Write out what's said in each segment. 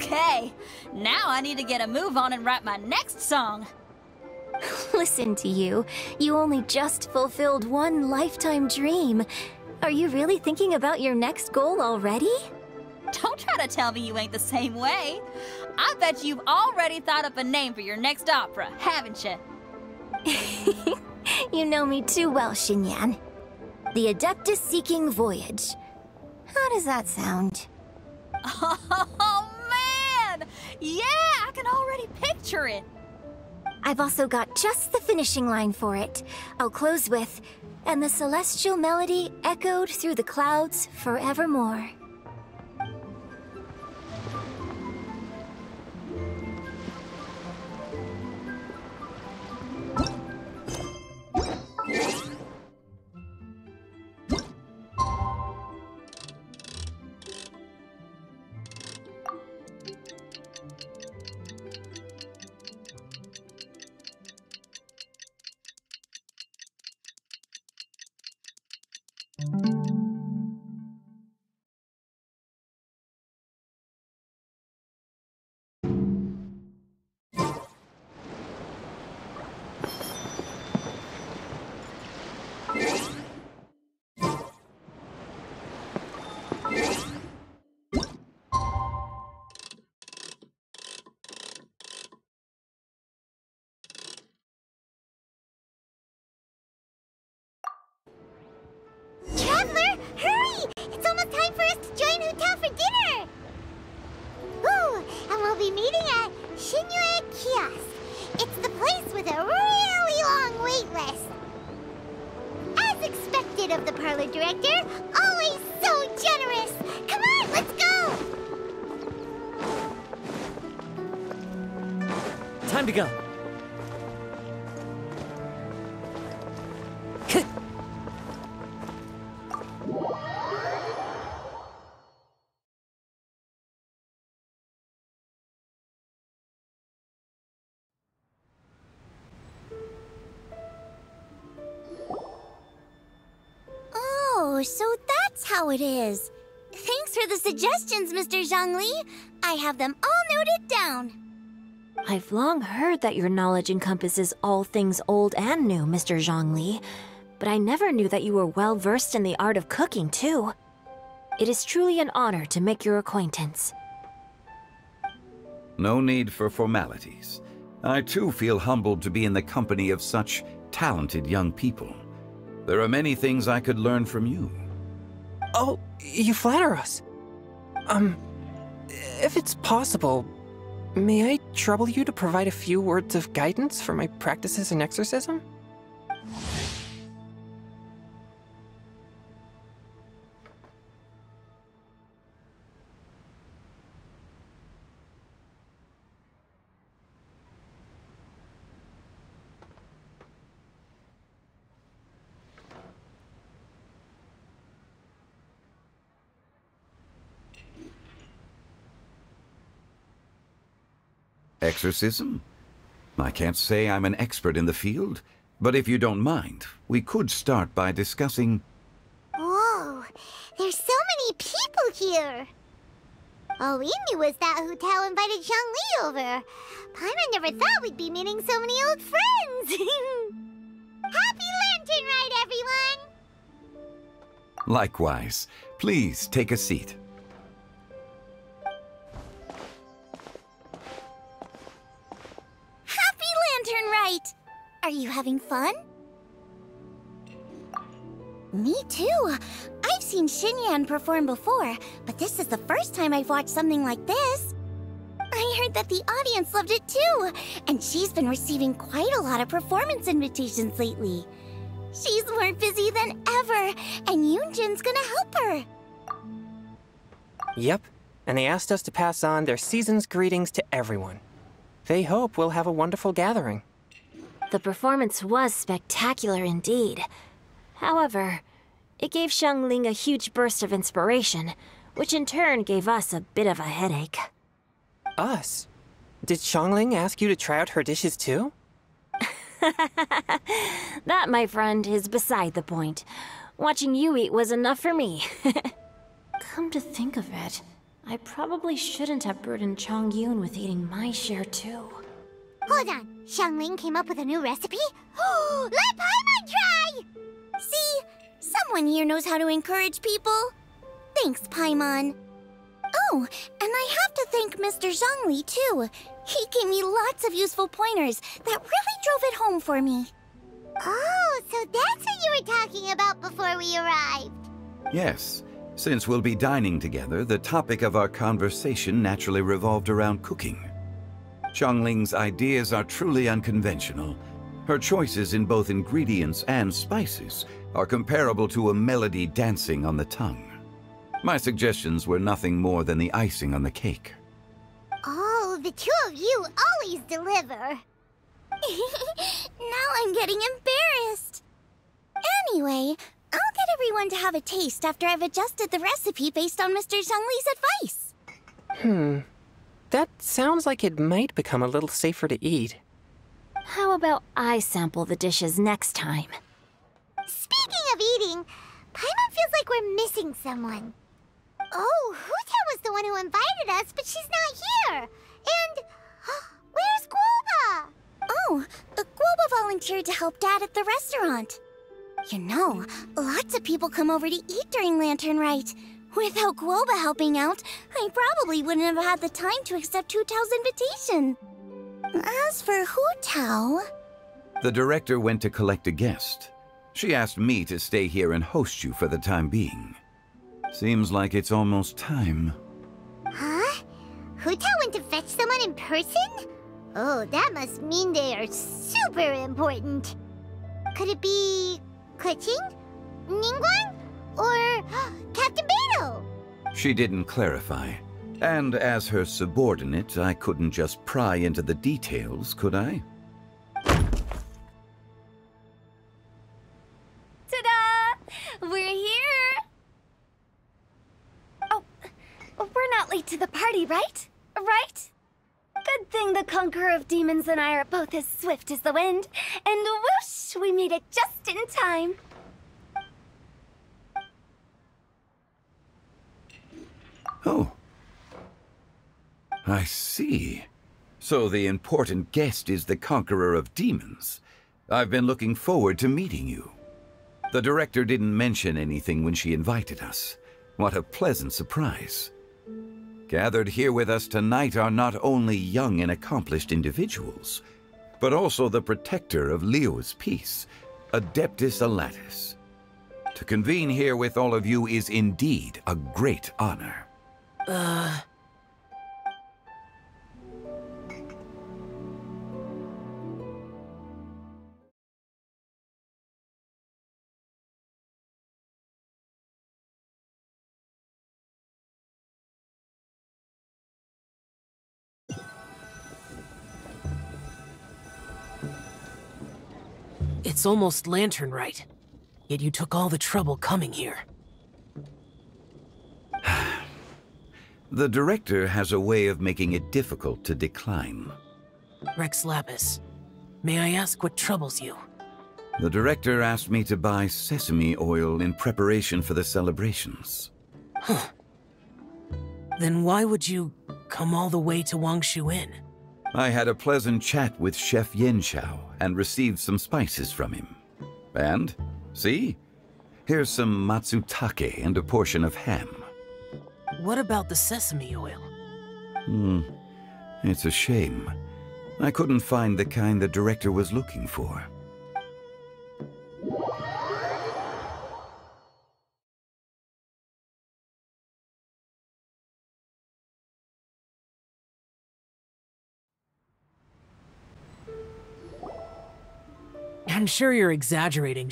Okay, now I need to get a move on and write my next song. Listen to you. You only just fulfilled one lifetime dream. Are you really thinking about your next goal already? Don't try to tell me you ain't the same way. I bet you've already thought up a name for your next opera, haven't you? You know me too well, Xinyan. The Adeptus Seeking Voyage. How does that sound? Oh, man! Yeah, I can already picture it. I've also got just the finishing line for it. I'll close with, "And the celestial melody echoed through the clouds forevermore." Traveler, hurry! It's almost time for us to join Hotel for dinner! Ooh, and we'll be meeting at Liyue Kiosk. It's the place with a really long wait list. As expected of the parlor director, always so generous! Come on, let's go! Time to go. Oh, so that's how it is. Thanks for the suggestions, Mr. Zhongli. I have them all noted down. I've long heard that your knowledge encompasses all things old and new, Mr. Zhongli. But I never knew that you were well versed in the art of cooking, too. It is truly an honor to make your acquaintance. No need for formalities. I too feel humbled to be in the company of such talented young people. There are many things I could learn from you. Oh, you flatter us. If it's possible, may I trouble you to provide a few words of guidance for my practices in exorcism? Exorcism? I can't say I'm an expert in the field, but if you don't mind, we could start by discussing... Whoa, there's so many people here. All we knew was that Hotel invited Zhongli over. Paimon never thought we'd be meeting so many old friends. Happy Lantern Ride, everyone! Likewise. Please take a seat. Lantern Rite! Are you having fun? Me too. I've seen Xinyan perform before, but this is the first time I've watched something like this. I heard that the audience loved it too, and she's been receiving quite a lot of performance invitations lately. She's more busy than ever, and Yunjin's gonna help her. Yep, and they asked us to pass on their season's greetings to everyone. They hope we'll have a wonderful gathering. The performance was spectacular indeed. However, it gave Xiangling a huge burst of inspiration, which in turn gave us a bit of a headache. Us? Did Xiangling ask you to try out her dishes too? That, my friend, is beside the point. Watching you eat was enough for me. Come to think of it, I probably shouldn't have burdened Chongyun with eating my share too. Hold on, Xiangling came up with a new recipe? Let Paimon try! See? Someone here knows how to encourage people. Thanks, Paimon. Oh, and I have to thank Mr. Zhongli, too. He gave me lots of useful pointers that really drove it home for me. Oh, so that's what you were talking about before we arrived. Yes. Since we'll be dining together, the topic of our conversation naturally revolved around cooking. Xiangling's ideas are truly unconventional. Her choices in both ingredients and spices are comparable to a melody dancing on the tongue. My suggestions were nothing more than the icing on the cake. Oh, the two of you always deliver. Now I'm getting embarrassed. Anyway, I'll get everyone to have a taste after I've adjusted the recipe based on Mr. Zhongli's advice. That sounds like it might become a little safer to eat. How about I sample the dishes next time? Speaking of eating, Paimon feels like we're missing someone. Oh, Huta was the one who invited us, but she's not here. And where's Guoba? Oh, Guoba volunteered to help Dad at the restaurant. You know, lots of people come over to eat during Lantern Rite. Without Guoba helping out, I probably wouldn't have had the time to accept Hu Tao's invitation. As for Hu Tao... The director went to collect a guest. She asked me to stay here and host you for the time being. Seems like it's almost time. Huh? Hu Tao went to fetch someone in person? Oh, that must mean they are super important. Could it be... Keqing? Ningguang? Or Captain Beidou? She didn't clarify. And as her subordinate, I couldn't just pry into the details, could I? Ta-da! We're here! Oh, we're not late to the party, right? Right? Good thing the Conqueror of Demons and I are both as swift as the wind. And whoosh, we made it just in time. Oh. I see. So the important guest is the Conqueror of Demons. I've been looking forward to meeting you. The director didn't mention anything when she invited us. What a pleasant surprise. Gathered here with us tonight are not only young and accomplished individuals, but also the protector of Liyue's peace, Adeptus Alatus. To convene here with all of you is indeed a great honor. It's almost Lantern Rite, yet you took all the trouble coming here. The director has a way of making it difficult to decline. Rex Lapis, may I ask what troubles you? The director asked me to buy sesame oil in preparation for the celebrations. Huh. Then why would you come all the way to Wangshu Inn? I had a pleasant chat with Chef Yanchao and received some spices from him. And, see? Here's some matsutake and a portion of ham. What about the sesame oil? It's a shame. I couldn't find the kind the director was looking for. I'm sure you're exaggerating,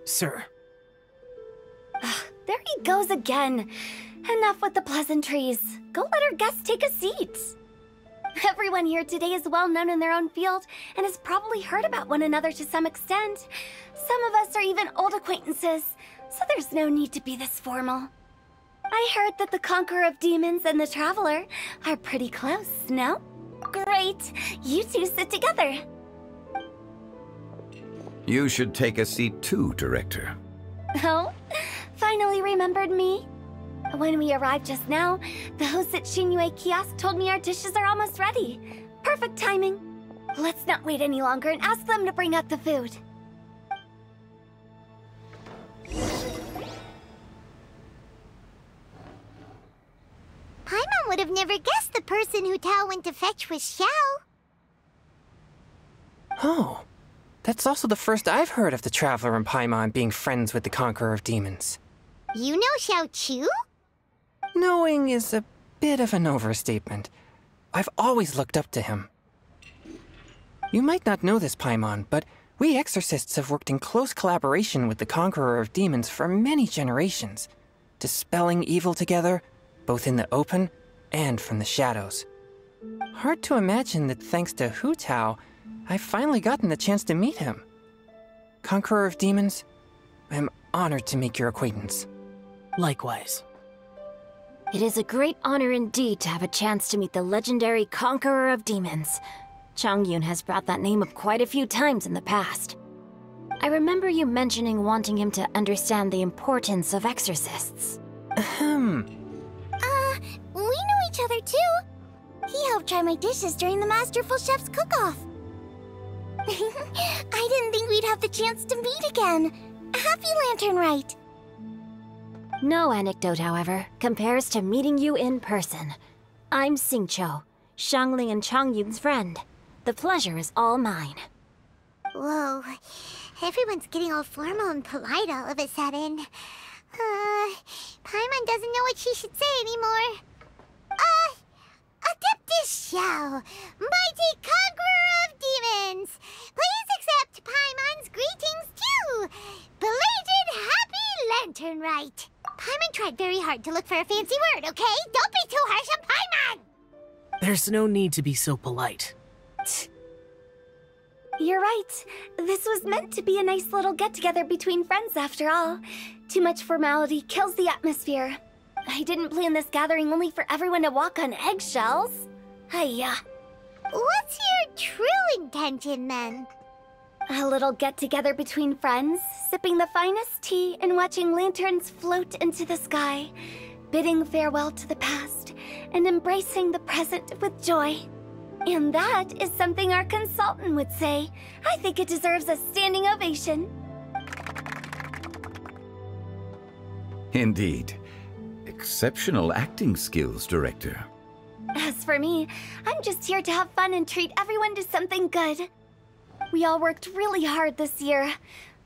Sir. There he goes again. Enough with the pleasantries. Go let our guests take a seat. Everyone here today is well known in their own field and has probably heard about one another to some extent. Some of us are even old acquaintances, so there's no need to be this formal. I heard that the Conqueror of Demons and the Traveler are pretty close, no? Great. You two sit together. You should take a seat too, Director. Oh? Finally remembered me? When we arrived just now, the host at Shinue Kiosk told me our dishes are almost ready. Perfect timing. Let's not wait any longer and ask them to bring out the food. Paimon would have never guessed the person who Tao went to fetch was Xiao. Oh, that's also the first I've heard of the Traveler and Paimon being friends with the Conqueror of Demons. You know Xiao Chu? Knowing is a bit of an overstatement. I've always looked up to him. You might not know this, Paimon, but we exorcists have worked in close collaboration with the Conqueror of Demons for many generations, dispelling evil together, both in the open and from the shadows. Hard to imagine that thanks to Hu Tao, I've finally gotten the chance to meet him. Conqueror of Demons, I'm honored to make your acquaintance. Likewise. It is a great honor indeed to have a chance to meet the legendary Conqueror of Demons. Changyun has brought that name up quite a few times in the past. I remember you mentioning wanting him to understand the importance of exorcists. Ahem. We know each other too. He helped try my dishes during the Masterful Chef's cook-off. I didn't think we'd have the chance to meet again. Happy Lantern Rite. No anecdote, however, compares to meeting you in person. I'm Xingqiu, Shangling and Changyun's friend. The pleasure is all mine. Whoa, everyone's getting all formal and polite all of a sudden. Paimon doesn't know what she should say anymore. Adeptus Xiao, mighty conqueror of demons, please accept Paimon's greetings too. Belated Happy Lantern Rite. Paimon tried very hard to look for a fancy word, okay? Don't be too harsh on Paimon! There's no need to be so polite. You're right. This was meant to be a nice little get-together between friends after all. Too much formality kills the atmosphere. I didn't plan this gathering only for everyone to walk on eggshells. Hiya. What's your true intention then? A little get-together between friends, sipping the finest tea and watching lanterns float into the sky, bidding farewell to the past, and embracing the present with joy. And that is something our consultant would say. I think it deserves a standing ovation. Indeed. Exceptional acting skills, Director. As for me, I'm just here to have fun and treat everyone to something good. We all worked really hard this year,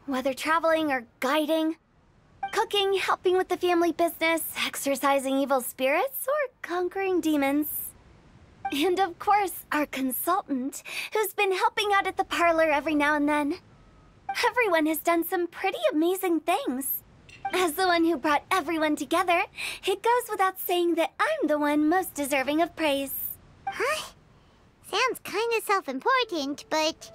whether traveling or guiding, cooking, helping with the family business, exorcising evil spirits, or conquering demons. And of course, our consultant, who's been helping out at the parlor every now and then. Everyone has done some pretty amazing things. As the one who brought everyone together, it goes without saying that I'm the one most deserving of praise. Huh? Sounds kinda self-important, but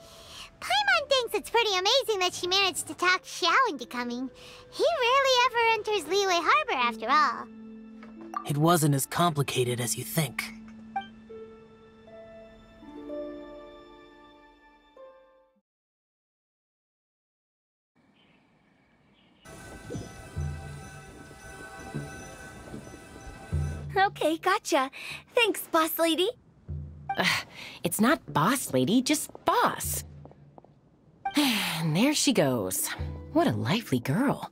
Paimon thinks it's pretty amazing that she managed to talk Xiao into coming. He rarely ever enters Liyue Harbor after all. It wasn't as complicated as you think. Okay, gotcha. Thanks, boss lady. It's not boss lady, just boss. And there she goes. What a lively girl.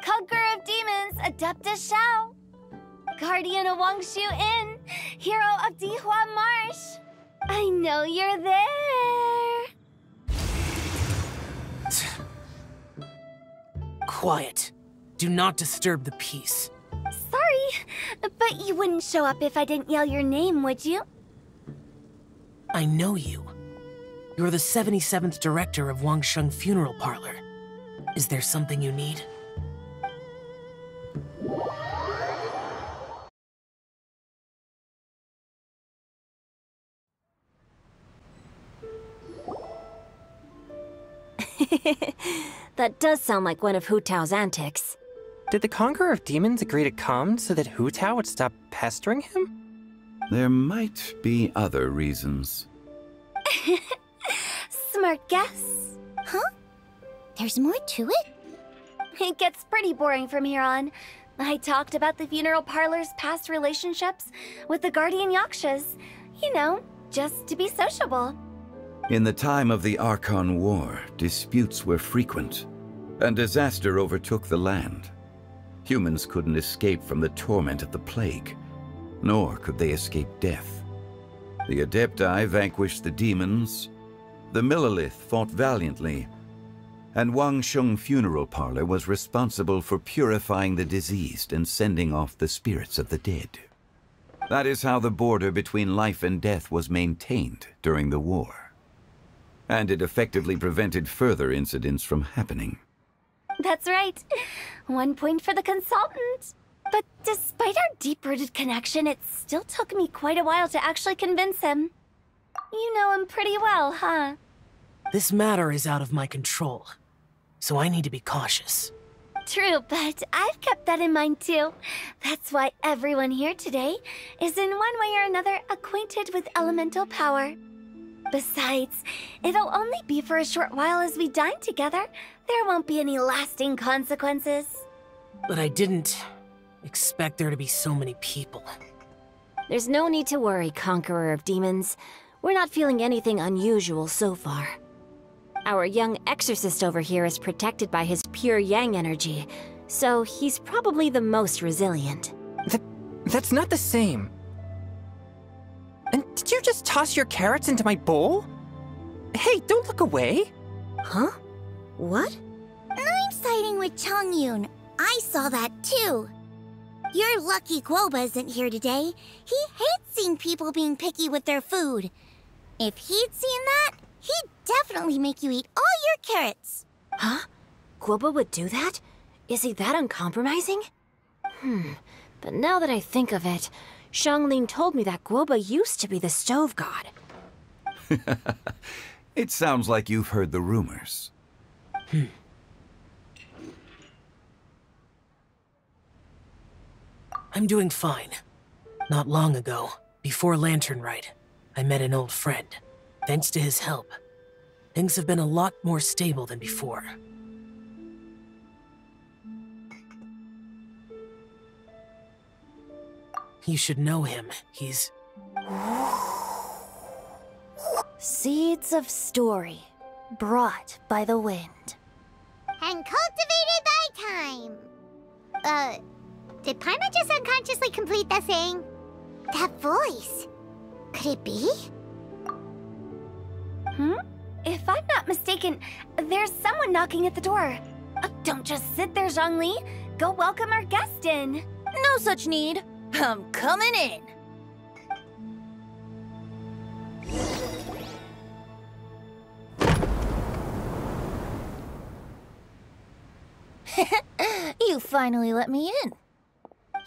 Conqueror of Demons, Adeptus Xiao. Guardian of Wangshu Inn, hero of Dihua Marsh. I know you're there. Quiet. Do not disturb the peace. Sorry, but you wouldn't show up if I didn't yell your name, would you? I know you. You're the 77th director of Wangsheng Funeral Parlor. Is there something you need? That does sound like one of Hu Tao's antics. Did the Conqueror of Demons agree to come so that Hu Tao would stop pestering him? There might be other reasons. Smart guess. Huh? There's more to it? It gets pretty boring from here on. I talked about the funeral parlor's past relationships with the guardian yakshas. You know, just to be sociable. In the time of the Archon War, disputes were frequent, and disaster overtook the land. Humans couldn't escape from the torment of the plague, nor could they escape death. The Adepti vanquished the demons, the Millelith fought valiantly, and Wangsheng Funeral Parlor was responsible for purifying the diseased and sending off the spirits of the dead. That is how the border between life and death was maintained during the war. And it effectively prevented further incidents from happening. That's right. 1 point for the consultant. But despite our deep-rooted connection, it still took me quite a while to actually convince him. You know him pretty well, huh? This matter is out of my control, so I need to be cautious. True, but I've kept that in mind too. That's why everyone here today is in one way or another acquainted with elemental power. Besides, it'll only be for a short while as we dine together. There won't be any lasting consequences. But I didn't expect there to be so many people. There's no need to worry, Conqueror of Demons. We're not feeling anything unusual so far. Our young exorcist over here is protected by his pure yang energy, so he's probably the most resilient. That's not the same. And did you just toss your carrots into my bowl? Hey, don't look away. Huh? What? I'm siding with Chongyun. I saw that too. You're lucky Guoba isn't here today. He hates seeing people being picky with their food. If he'd seen that, he'd definitely make you eat all your carrots. Huh? Guoba would do that? Is he that uncompromising? But now that I think of it, Xianglin told me that Guoba used to be the stove god. It sounds like you've heard the rumors. I'm doing fine. Not long ago, before Lantern Rite, I met an old friend. Thanks to his help, things have been a lot more stable than before. You should know him. He's... Seeds of story, brought by the wind. And cultivated by time. Did Paimon just unconsciously complete that saying? That voice. Could it be? If I'm not mistaken, there's someone knocking at the door. Don't just sit there, Zhongli. Go welcome our guest in. No such need. I'm coming in. You finally let me in.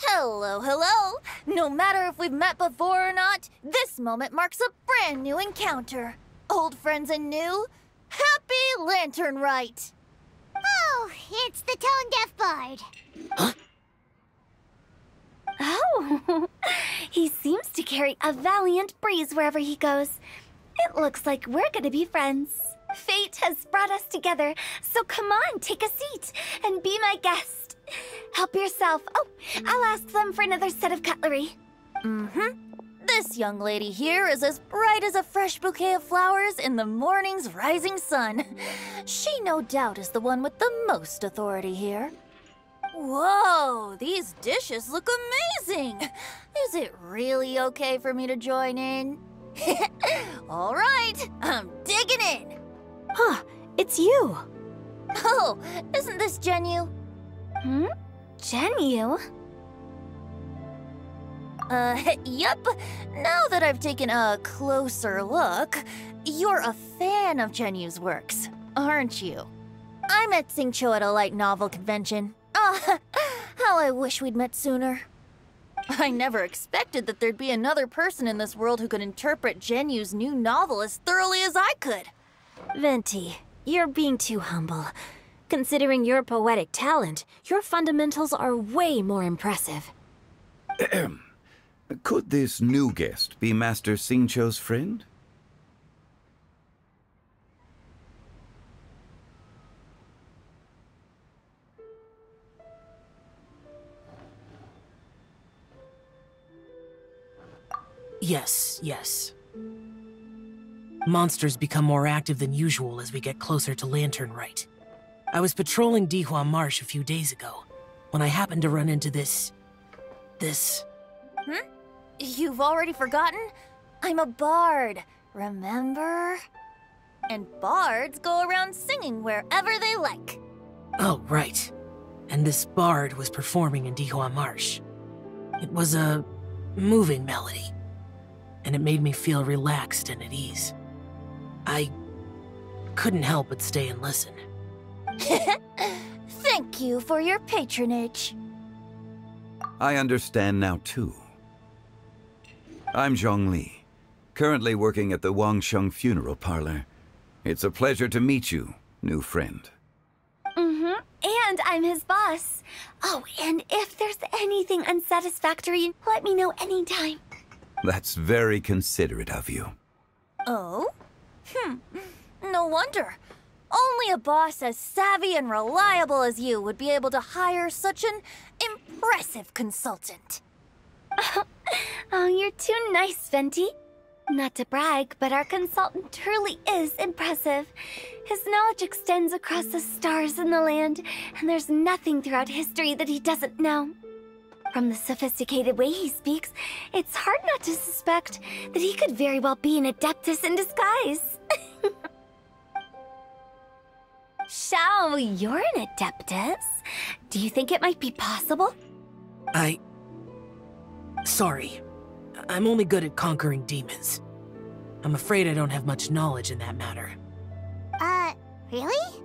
Hello, hello. No matter if we've met before or not, this moment marks a brand new encounter. Old friends and new. Happy Lantern Rite. Oh, it's the tone-deaf bard. Oh, he seems to carry a valiant breeze wherever he goes. It looks like we're gonna be friends. Fate has brought us together, so come on, take a seat and be my guest. Help yourself. Oh, I'll ask them for another set of cutlery. This young lady here is as bright as a fresh bouquet of flowers in the morning's rising sun. She no doubt is the one with the most authority here. Whoa, these dishes look amazing! Is it really okay for me to join in? All right, I'm digging in! Huh, it's you. Oh, isn't this Genyu? Genyu? Yep. Now that I've taken a closer look, you're a fan of Genyu's works, aren't you? I met Xingqiu at a light novel convention. Ah, how I wish we'd met sooner. I never expected that there'd be another person in this world who could interpret Genyu's new novel as thoroughly as I could. Venti, you're being too humble. Considering your poetic talent, your fundamentals are way more impressive. Could this new guest be Master Xingqiu's friend? Yes. Monsters become more active than usual as we get closer to Lantern Rite. I was patrolling Dihua Marsh a few days ago, when I happened to run into this... You've already forgotten? I'm a bard, remember? And bards go around singing wherever they like. Oh, right. And this bard was performing in Dihua Marsh. It was a moving melody, and it made me feel relaxed and at ease. I couldn't help but stay and listen. Thank you for your patronage. I understand now, too. I'm Zhongli, currently working at the Wangsheng Funeral Parlor. It's a pleasure to meet you, new friend. And I'm his boss. Oh, and if there's anything unsatisfactory, let me know anytime. That's very considerate of you. Oh? No wonder. Only a boss as savvy and reliable as you would be able to hire such an impressive consultant. Oh, you're too nice, Venti. Not to brag, but our consultant truly is impressive. His knowledge extends across the stars and the land, and there's nothing throughout history that he doesn't know. From the sophisticated way he speaks, it's hard not to suspect that he could very well be an adeptus in disguise. Shao, you're an adeptus. Do you think it might be possible? Sorry. I'm only good at conquering demons. I'm afraid I don't have much knowledge in that matter. Really?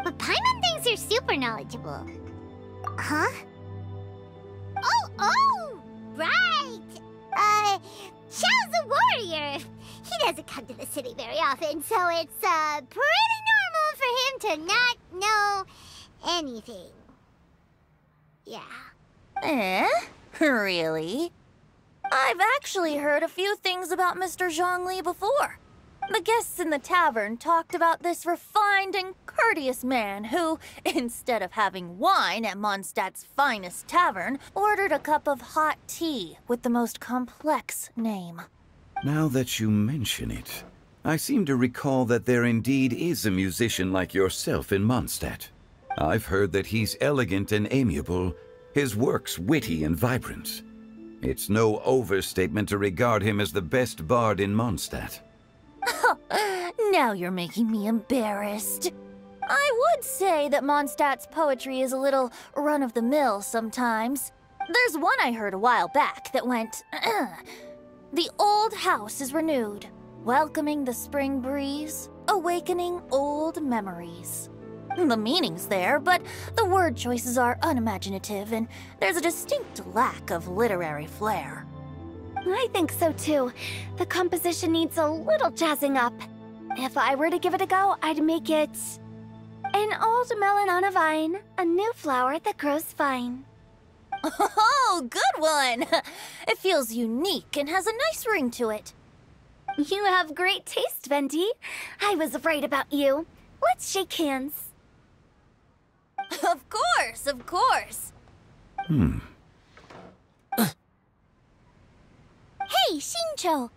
But Paimon thinks you're super knowledgeable. Huh? Oh, right! Xiao's a warrior. He doesn't come to the city very often, so it's, pretty normal for him to not know anything. Yeah. Really? I've actually heard a few things about Mr. Zhongli before. The guests in the tavern talked about this refined and courteous man who, instead of having wine at Mondstadt's finest tavern, ordered a cup of hot tea with the most complex name. Now that you mention it, I seem to recall that there indeed is a musician like yourself in Mondstadt. I've heard that he's elegant and amiable, his works witty and vibrant. It's no overstatement to regard him as the best bard in Mondstadt. Now you're making me embarrassed. I would say that Mondstadt's poetry is a little run-of-the-mill sometimes. There's one I heard a while back that went, The old house is renewed, welcoming the spring breeze, awakening old memories. The meaning's there, but the word choices are unimaginative, and there's a distinct lack of literary flair. I think so too. The composition needs a little jazzing up. If I were to give it a go, I'd make it... An old melon on a vine, a new flower that grows fine. Oh, good one! It feels unique and has a nice ring to it. You have great taste, Venti. I was right about you. Let's shake hands. Of course. Hey, Xingqiu!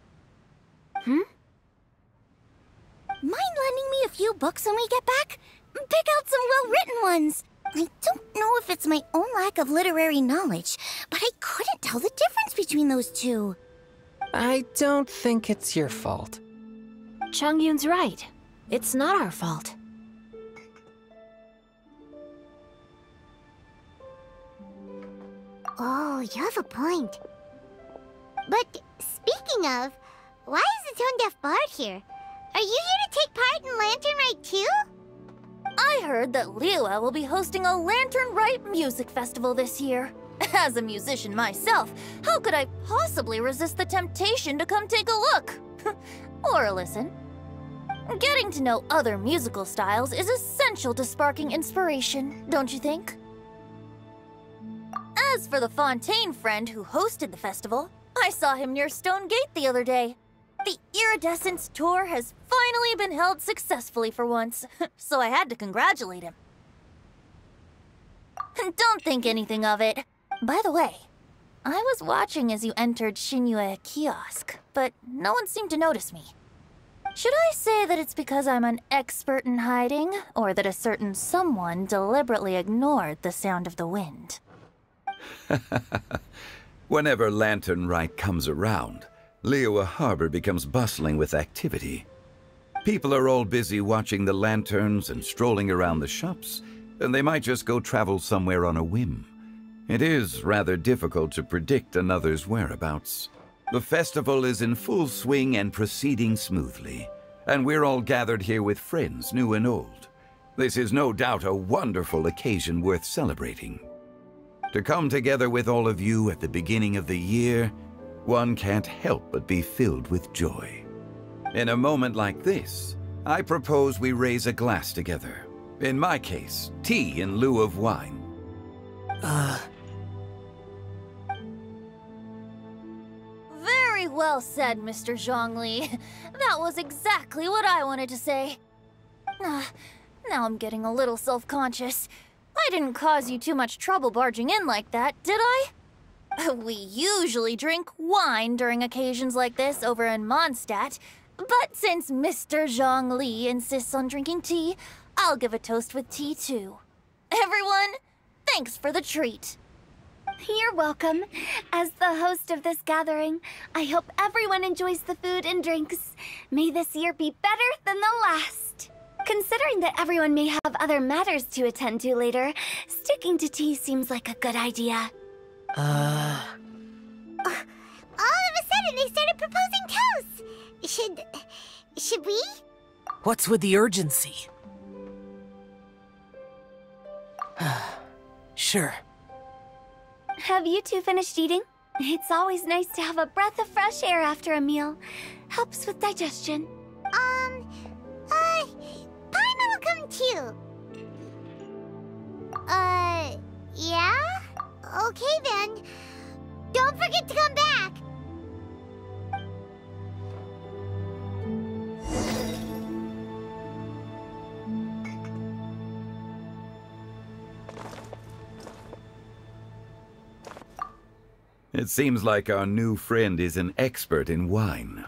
Mind lending me a few books when we get back? Pick out some well-written ones. I don't know if it's my own lack of literary knowledge, but I couldn't tell the difference between those two. I don't think it's your fault. Chongyun's right. It's not our fault. Oh, you have a point. But speaking of, why is the tone-deaf bard here? Are you here to take part in Lantern Rite too? I heard that Liyue will be hosting a Lantern Rite music festival this year. As a musician myself, how could I possibly resist the temptation to come take a look? Or listen. Getting to know other musical styles is essential to sparking inspiration, don't you think? As for the Fontaine friend who hosted the festival, I saw him near Stone Gate the other day. The Iridescence tour has finally been held successfully for once, so I had to congratulate him. Don't think anything of it. By the way, I was watching as you entered Liyue kiosk, but no one seemed to notice me. Should I say that it's because I'm an expert in hiding, or that a certain someone deliberately ignored the sound of the wind? Whenever Lantern Rite comes around, Liyue Harbor becomes bustling with activity. People are all busy watching the lanterns and strolling around the shops, and they might just go travel somewhere on a whim. It is rather difficult to predict another's whereabouts. The festival is in full swing and proceeding smoothly, and we're all gathered here with friends, new and old. This is no doubt a wonderful occasion worth celebrating. To come together with all of you at the beginning of the year, one can't help but be filled with joy. In a moment like this, I propose we raise a glass together. In my case, tea in lieu of wine. Very well said, Mr. Zhongli. That was exactly what I wanted to say. Now I'm getting a little self-conscious. I didn't cause you too much trouble barging in like that, did I? We usually drink wine during occasions like this over in Mondstadt, but since Mr. Zhongli insists on drinking tea, I'll give a toast with tea too. Everyone, thanks for the treat. You're welcome. As the host of this gathering, I hope everyone enjoys the food and drinks. May this year be better than the last. Considering that everyone may have other matters to attend to later, sticking to tea seems like a good idea. All of a sudden, they started proposing toasts. Should we? What's with the urgency? Sure. Have you two finished eating? It's always nice to have a breath of fresh air after a meal. Helps with digestion. Paimon will come too. Yeah? Okay then. Don't forget to come back. It seems like our new friend is an expert in wine.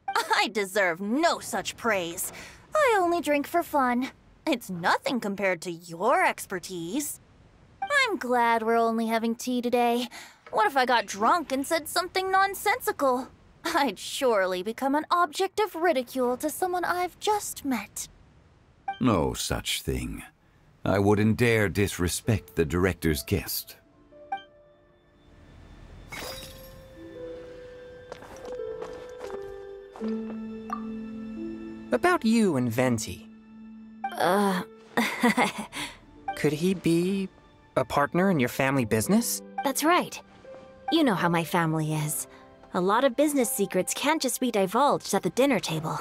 I deserve no such praise. I only drink for fun. It's nothing compared to your expertise. I'm glad we're only having tea today. What if I got drunk and said something nonsensical? I'd surely become an object of ridicule to someone I've just met. No such thing. I wouldn't dare disrespect the director's guest. About you and Venti. Could he be a partner in your family business? That's right. You know how my family is. A lot of business secrets can't just be divulged at the dinner table.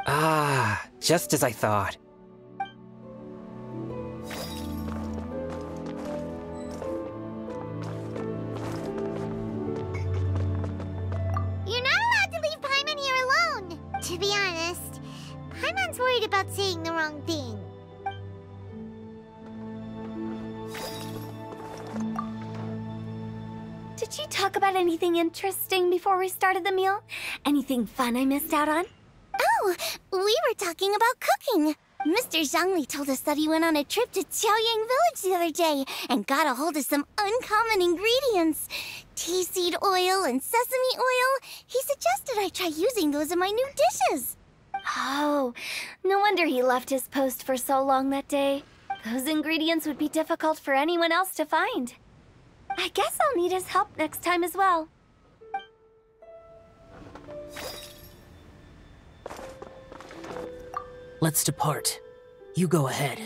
Ah, just as I thought. You're not allowed to leave Paimon here alone. To be honest, Paimon's worried about saying the wrong thing. Did you talk about anything interesting before we started the meal? Anything fun I missed out on? Oh, we were talking about cooking. Mr. Zhongli told us that he went on a trip to Qiaoyang Village the other day and got a hold of some uncommon ingredients. Tea seed oil and sesame oil. He suggested I try using those in my new dishes. Oh, no wonder he left his post for so long that day. Those ingredients would be difficult for anyone else to find. I guess I'll need his help next time as well. Let's depart. You go ahead.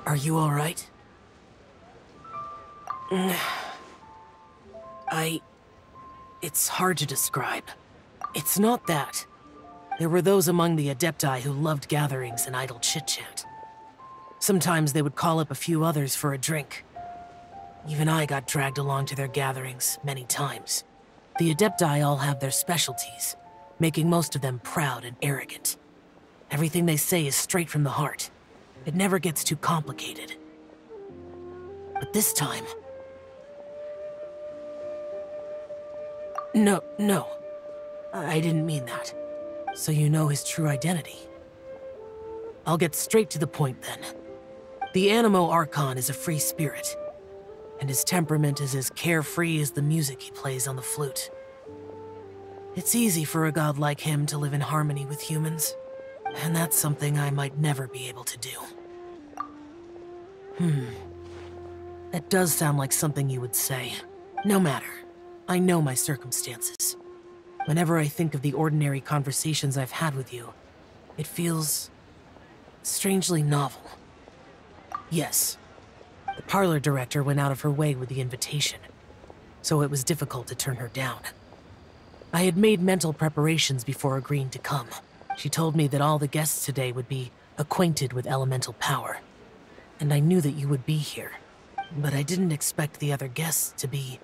Are you all right? It's hard to describe. It's not that. There were those among the Adepti who loved gatherings and idle chit-chat. Sometimes they would call up a few others for a drink. Even I got dragged along to their gatherings many times. The Adepti all have their specialties, making most of them proud and arrogant. Everything they say is straight from the heart. It never gets too complicated. But this time... No. I didn't mean that. So you know his true identity. I'll get straight to the point then. The Animo Archon is a free spirit, and his temperament is as carefree as the music he plays on the flute. It's easy for a god like him to live in harmony with humans, and that's something I might never be able to do. That does sound like something you would say. No matter. I know my circumstances. Whenever I think of the ordinary conversations I've had with you, it feels... strangely novel. Yes, the parlor director went out of her way with the invitation, so it was difficult to turn her down. I had made mental preparations before agreeing to come. She told me that all the guests today would be acquainted with elemental power, and I knew that you would be here, but I didn't expect the other guests to be...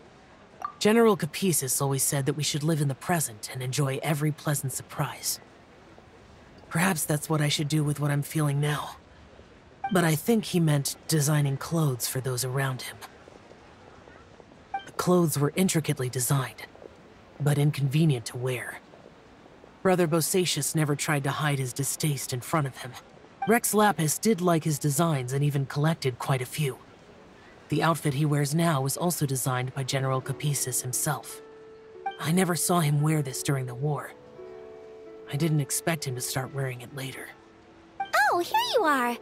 General Capisis always said that we should live in the present and enjoy every pleasant surprise. Perhaps that's what I should do with what I'm feeling now. But I think he meant designing clothes for those around him. The clothes were intricately designed, but inconvenient to wear. Brother Bosacius never tried to hide his distaste in front of him. Rex Lapis did like his designs and even collected quite a few. The outfit he wears now was also designed by General Capisis himself. I never saw him wear this during the war. I didn't expect him to start wearing it later. Oh, here you are.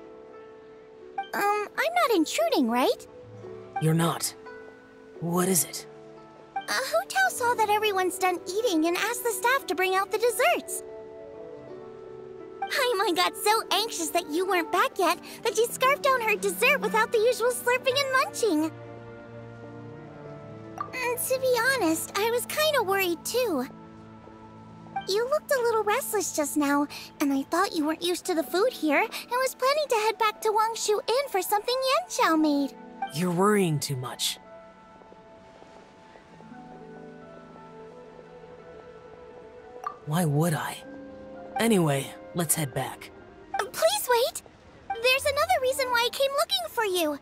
I'm not intruding, right? You're not. What is it? Hu Tao saw that everyone's done eating and asked the staff to bring out the desserts. Paimon got so anxious that you weren't back yet that she scarfed down her dessert without the usual slurping and munching. To be honest, I was kind of worried too. You looked a little restless just now, and I thought you weren't used to the food here and was planning to head back to Wangshu Inn for something Yanxiao made. You're worrying too much. Why would I? Anyway, let's head back. Please wait! There's another reason why I came looking for you.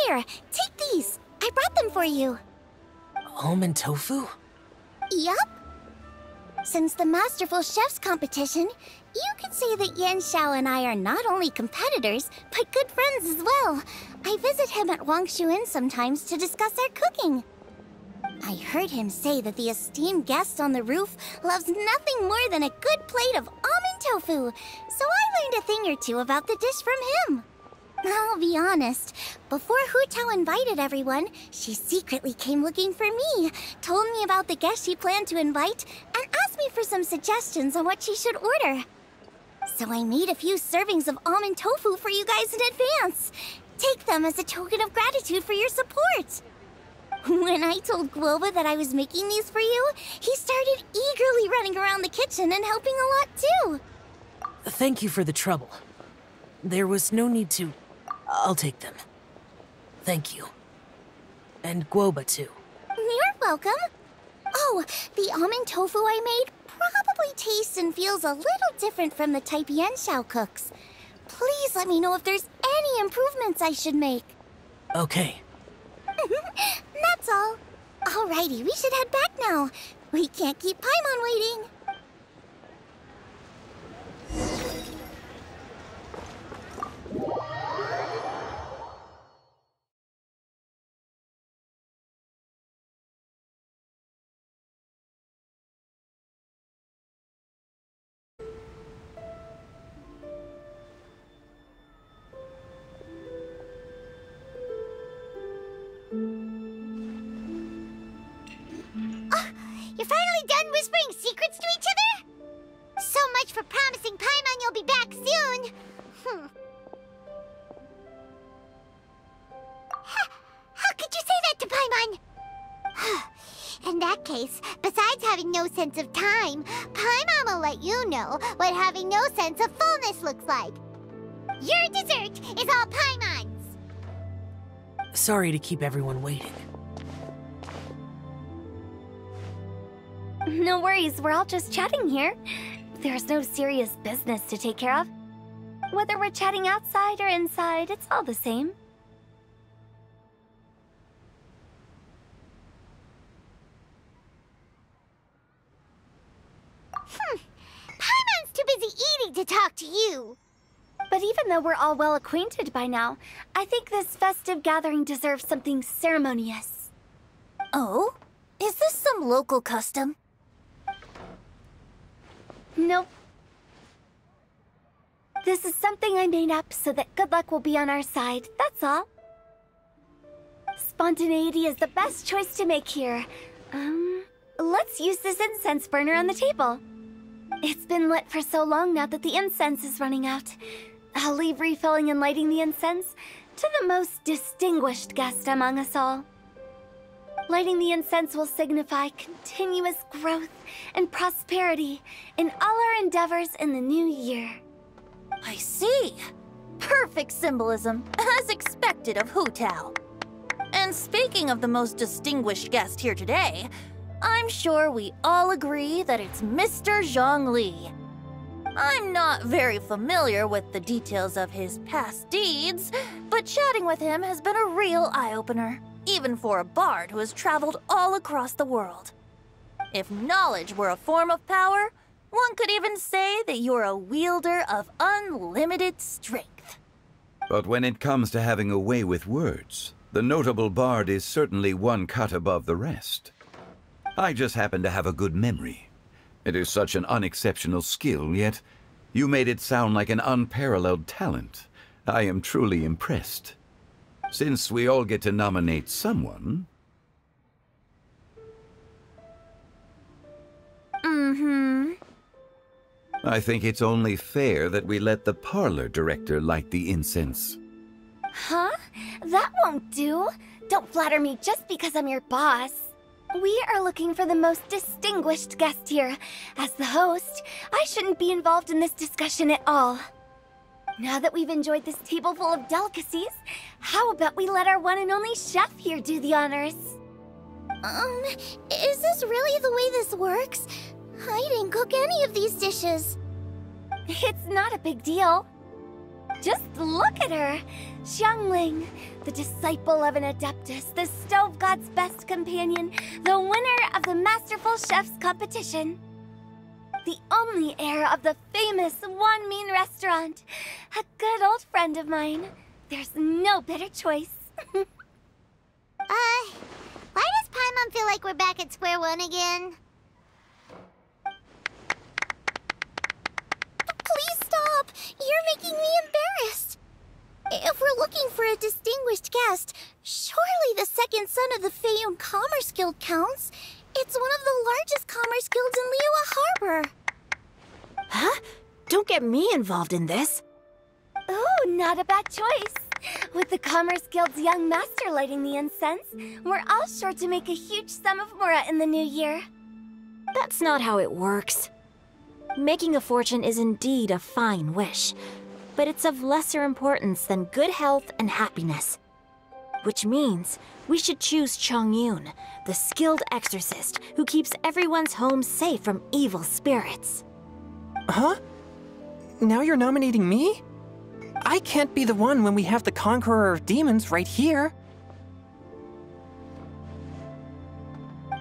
Here, take these. I brought them for you. Almond tofu? Yup. Since the Masterful Chef's competition, you could say that Yanxiao and I are not only competitors, but good friends as well. I visit him at Wangshu Inn sometimes to discuss our cooking. I heard him say that the esteemed guest on the roof loves nothing more than a good plate of almond tofu, so I learned a thing or two about the dish from him. I'll be honest, before Hu Tao invited everyone, she secretly came looking for me, told me about the guests she planned to invite, and asked me for some suggestions on what she should order. So I made a few servings of almond tofu for you guys in advance. Take them as a token of gratitude for your support. When I told Guoba that I was making these for you, he started eagerly running around the kitchen and helping a lot too. Thank you for the trouble. There was no need to... I'll take them. Thank you. And Guoba too. You're welcome. Oh, the almond tofu I made probably tastes and feels a little different from the type Yanxiao cooks. Please let me know if there's any improvements I should make. Okay. That's all. Alrighty, we should head back now. We can't keep Paimon waiting. You're finally done whispering secrets to each other? So much for promising Paimon you'll be back soon. How could you say that to Paimon? case, besides having no sense of time, Paimon will let you know what having no sense of fullness looks like. Your dessert is all Paimon's! Sorry to keep everyone waiting. No worries, we're all just chatting here. There's no serious business to take care of. Whether we're chatting outside or inside, it's all the same. Paimon's too busy eating to talk to you! But even though we're all well acquainted by now, I think this festive gathering deserves something ceremonious. Oh? Is this some local custom? Nope. This is something I made up so that good luck will be on our side, that's all. Spontaneity is the best choice to make here. Let's use this incense burner on the table. It's been lit for so long now that the incense is running out. I'll leave refilling and lighting the incense to the most distinguished guest among us all. Lighting the incense will signify continuous growth and prosperity in all our endeavors in the new year. I see. Perfect symbolism, as expected of Hu Tao. And speaking of the most distinguished guest here today, I'm sure we all agree that it's Mr. Zhongli. I'm not very familiar with the details of his past deeds, but chatting with him has been a real eye-opener, even for a bard who has traveled all across the world. If knowledge were a form of power, one could even say that you're a wielder of unlimited strength. But when it comes to having a way with words, the notable bard is certainly one cut above the rest. I just happen to have a good memory. It is such an unexceptional skill, yet you made it sound like an unparalleled talent. I am truly impressed. Since we all get to nominate someone... I think it's only fair that we let the parlor director light the incense. Huh? That won't do. Don't flatter me just because I'm your boss. We are looking for the most distinguished guest here. As the host, I shouldn't be involved in this discussion at all. Now that we've enjoyed this table full of delicacies, how about we let our one and only chef here do the honors? Is this really the way this works? I didn't cook any of these dishes. It's not a big deal. Just look at her! Xiangling, the disciple of an adeptus, the stove god's best companion, the winner of the Masterful Chef's competition. The only heir of the famous One Mean restaurant. A good old friend of mine. There's no better choice. Why does Paimon feel like we're back at square one again? Please stop! You're making me embarrassed! If we're looking for a distinguished guest, surely the second son of the Feiyun Commerce Guild counts. It's one of the largest commerce guilds in Liyue Harbor. Huh? Don't get me involved in this. Oh, not a bad choice. With the Commerce Guild's young master lighting the incense, we're all sure to make a huge sum of mora in the new year. That's not how it works. Making a fortune is indeed a fine wish, but it's of lesser importance than good health and happiness. Which means we should choose Chongyun, the skilled exorcist who keeps everyone's home safe from evil spirits. Huh? Now you're nominating me? I can't be the one when we have the Conqueror of Demons right here.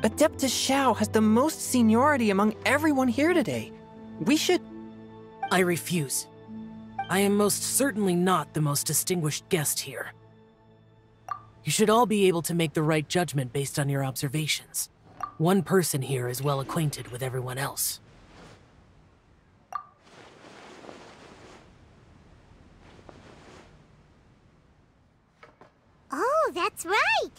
Adeptus Xiao has the most seniority among everyone here today. We should... I refuse. I am most certainly not the most distinguished guest here. You should all be able to make the right judgment based on your observations. One person here is well acquainted with everyone else. Oh, that's right!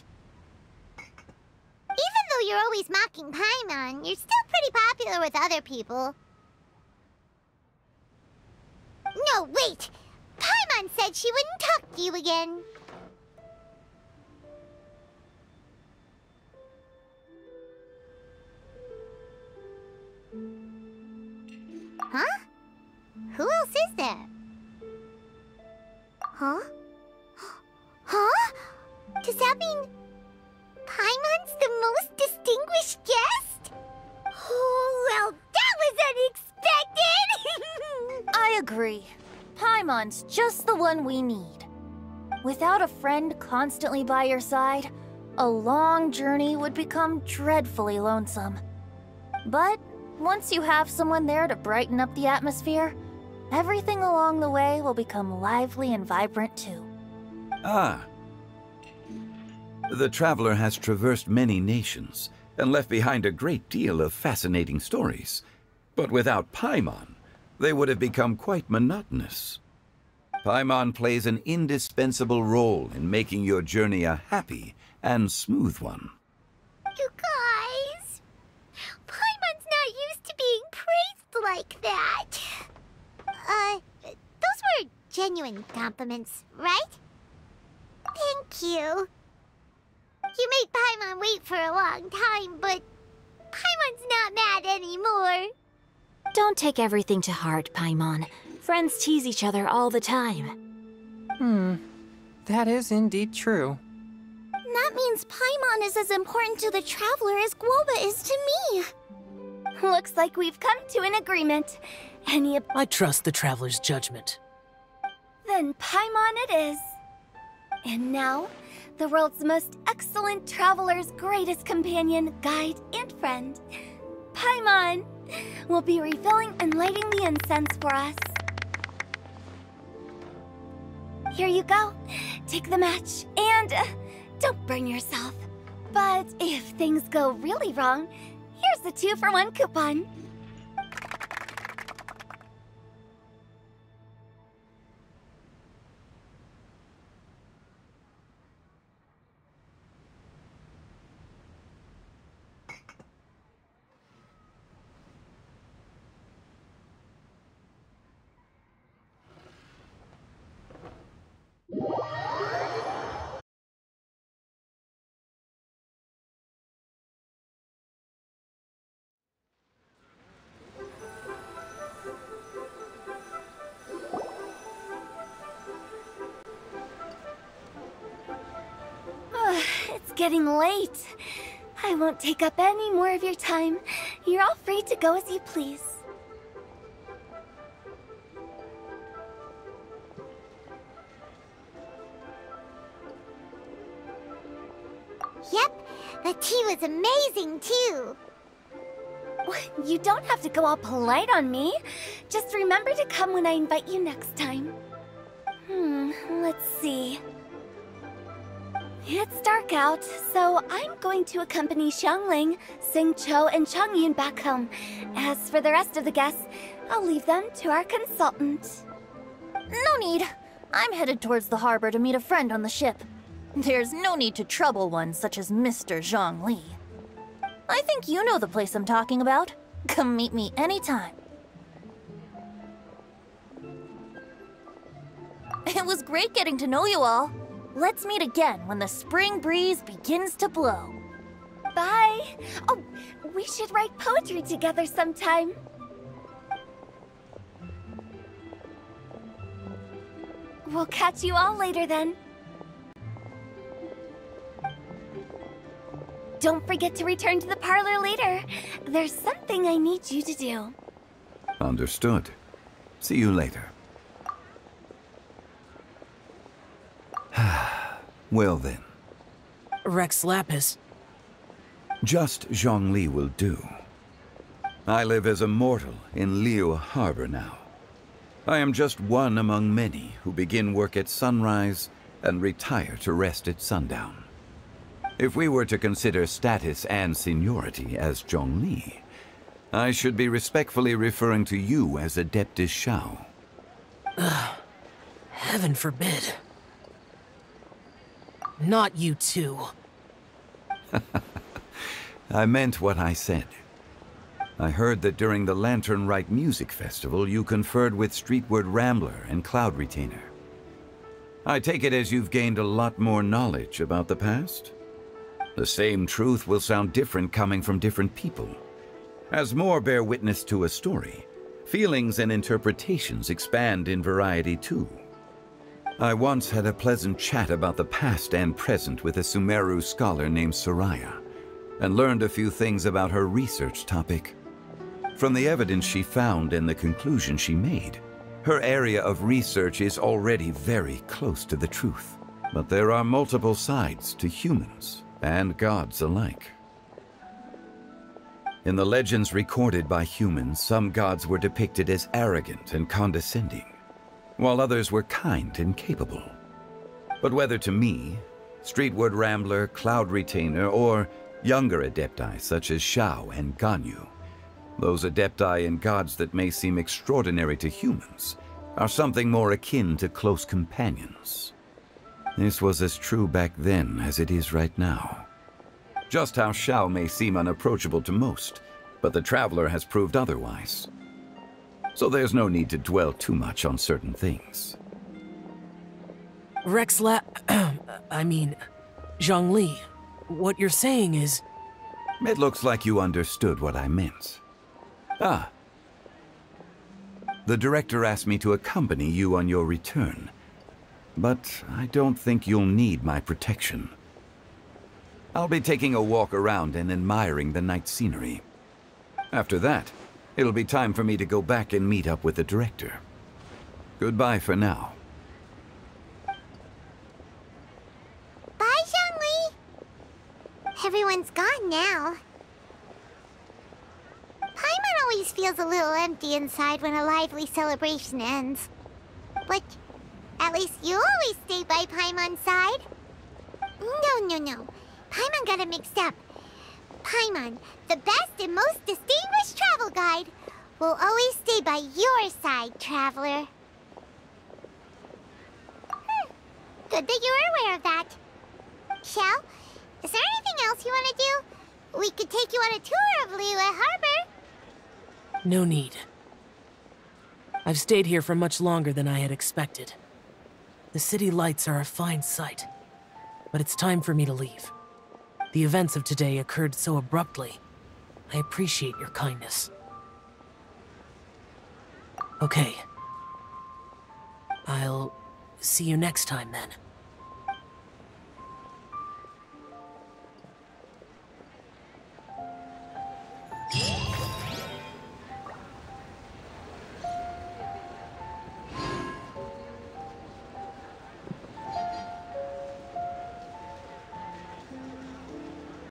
Even though you're always mocking Paimon, you're still pretty popular with other people. No, wait! Paimon said she wouldn't talk to you again. Huh? Who else is there? Huh? Huh? Does that mean Paimon's the most distinguished guest? Oh, well, that was unexpected! I agree. Paimon's just the one we need. Without a friend constantly by your side, a long journey would become dreadfully lonesome. But once you have someone there to brighten up the atmosphere, everything along the way will become lively and vibrant too. Ah. The traveler has traversed many nations and left behind a great deal of fascinating stories. But without Paimon, they would have become quite monotonous. Paimon plays an indispensable role in making your journey a happy and smooth one. You guys, Paimon's not used to being praised like that. Those were genuine compliments, right? Thank you. You made Paimon wait for a long time, but Paimon's not mad anymore. Don't take everything to heart, Paimon. Friends tease each other all the time. That is indeed true. That means Paimon is as important to the traveler as Guoba is to me. Looks like we've come to an agreement. I trust the traveler's judgment. Then Paimon it is. And now, the world's most excellent traveler's greatest companion, guide, and friend, Paimon, will be refilling and lighting the incense for us. Here you go. Take the match, and don't burn yourself. But if things go really wrong, here's the 2-for-1 coupon. It's getting late. I won't take up any more of your time. You're all free to go as you please. Yep, the tea was amazing too. You don't have to go all polite on me. Just remember to come when I invite you next time. Let's see. It's dark out, so I'm going to accompany Xiangling, Xingqiu, and Changyun back home. As for the rest of the guests, I'll leave them to our consultant. No need. I'm headed towards the harbor to meet a friend on the ship. There's no need to trouble one such as Mr. Zhongli. I think you know the place I'm talking about. Come meet me anytime. It was great getting to know you all. Let's meet again when the spring breeze begins to blow. Bye! Oh, we should write poetry together sometime. We'll catch you all later then. Don't forget to return to the parlor later. There's something I need you to do. Understood. See you later. Well then. Rex Lapis. Just Zhongli will do. I live as a mortal in Liyue Harbor now. I am just one among many who begin work at sunrise and retire to rest at sundown. If we were to consider status and seniority as Zhongli, I should be respectfully referring to you as Adeptus Shao. Heaven forbid. Not you too. I meant what I said. I heard that during the Lantern Rite Music Festival, you conferred with Streetward Rambler and Cloud Retainer. I take it as you've gained a lot more knowledge about the past? The same truth will sound different coming from different people. As more bear witness to a story, Feelings and interpretations expand in variety too. I once had a pleasant chat about the past and present with a Sumeru scholar named Soraya, and learned a few things about her research topic. From the evidence she found and the conclusion she made, her area of research is already very close to the truth. But there are multiple sides to humans and gods alike. In the legends recorded by humans, some gods were depicted as arrogant and condescending, while others were kind and capable. But whether to me, Streetward Rambler, Cloud Retainer, or younger adepti such as Xiao and Ganyu, those adepti and gods that may seem extraordinary to humans are something more akin to close companions. This was as true back then as it is right now. Just how Xiao may seem unapproachable to most, but the Traveler has proved otherwise. So there's no need to dwell too much on certain things. Zhongli, what you're saying is... It looks like you understood what I meant. Ah. The director asked me to accompany you on your return, but I don't think you'll need my protection. I'll be taking a walk around and admiring the night scenery. After that, it'll be time for me to go back and meet up with the director. Goodbye for now. Bye, Zhongli! Everyone's gone now. Paimon always feels a little empty inside when a lively celebration ends. But at least you always stay by Paimon's side. No. Paimon got it mixed up. Paimon, the best and most distinguished travel guide, will always stay by your side, Traveler. Good that you were aware of that. Xiao, is there anything else you want to do? We could take you on a tour of Liyue Harbor. No need. I've stayed here for much longer than I had expected. The city lights are a fine sight, but it's time for me to leave. The events of today occurred so abruptly. I appreciate your kindness. Okay. I'll see you next time then.